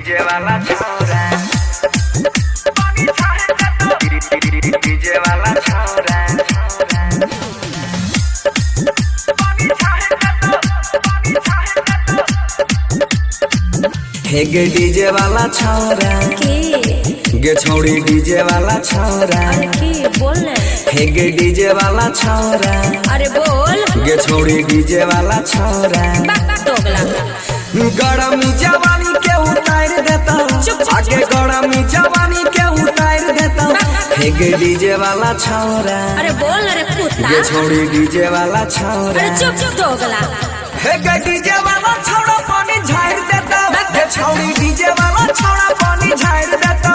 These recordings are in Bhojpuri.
डीजे वाला छोरा डीजे वाला छोरा हे गे डीजे वाला छोरा गे छोड़ी डीजे वाला छोरा बोल हे गे डीजे वाला छोरा अरे बोल गे छोड़ी डीजे वाला छोरा गरमी जवानी के उतार देता आगे गरमी जवानी के उतार देता हे गे डीजे वाला छोरा अरे बोल रे कुत्ता गे छोड़ी डीजे वाला छोरा अरे चुप दोगला हे गे डीजे वाला छोरा पानी झाड़ देता गे छोड़ी डीजे वाला छोरा पानी झाड़ देता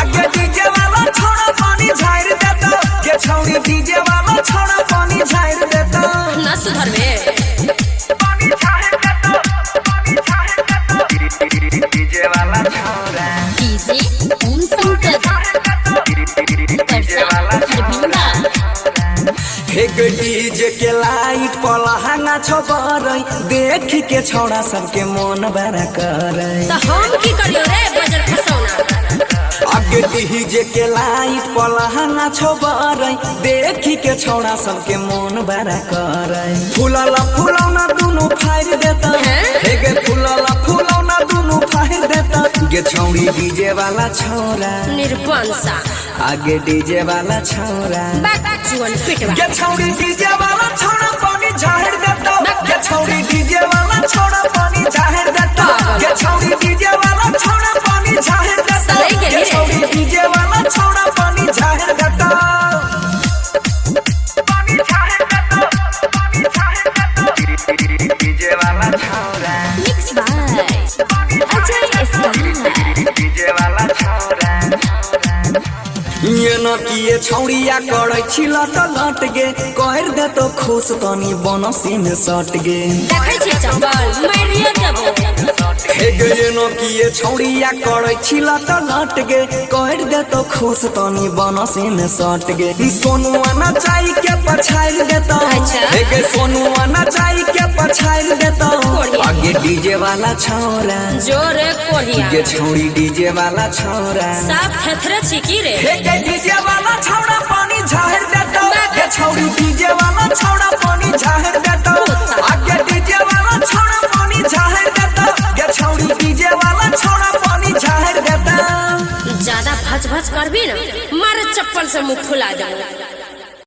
आगे डीजे वाला छोरा पानी झाड़ देता गे छोड़ी डीजे वाला छोरा पानी झाड़ देता ना सुधर में डीजे वाला छोरा डीजे ओम डीजे वाला छोरा हे गे डीजे के लाइट पलहंगा छोबरई देख के छोड़ा सबके मन बड़ा करई तो हम की करियो रे बजर खसौना आगे डीजे के लाइट पलहंगा छोबरई देख के छोड़ा सबके मन बड़ा करई फूलला फूलौना दुनु फाड़ देता हे गे फूलला फूलौना दुनु फाड़ देता गे छौड़ी डीजे वाला छोरा निर्वंशा आगे डीजे वाला छोरा चुअन पिटवा गे छौड़ी डीजे वाला छोरा पानी झाड़ देता गे छौड़ी डीजे वाला छोरा पानी झाड़ देता गे छौड़ी डीजे वाला छोरा पानी झाड़ देता गे छौड़ी डीजे वाला छोरा पानी झाड़ देता पानी झाड़ देता पानी झाड़ देता डीजे वाला छोरा mix by Ajay Islam DJ वाला छोरा ये न किए छौड़िया करे छिला त लट गे कहर दे तो खुश तनी बनसी में सट गे देखै छी चंबल मारिया देबो हे गे ये न किए छौड़िया करे छिला त लट गे कहर दे तो खुश तनी बनसी में सट गे सोनुआ ना चाई के पछाड़ देता हे गे सोनुआ ना चाई के पछाड़ देता आगे डीजे वाला छोरा जोरे कोढ़िया गे छौड़ी डीजे वाला छोरा सब थेथरे छिकी रे हे गे डीजे वाला छोरा पानी झाड़ देता गे छौड़ी डीजे वाला छोरा पानी झाड़ देता आगे डीजे वाला छोरा पानी झाड़ देता गे छौड़ी डीजे वाला छोरा पानी झाड़ देता ज्यादा भच भच करबी ना मारे चप्पल से मुंह फुला देबो।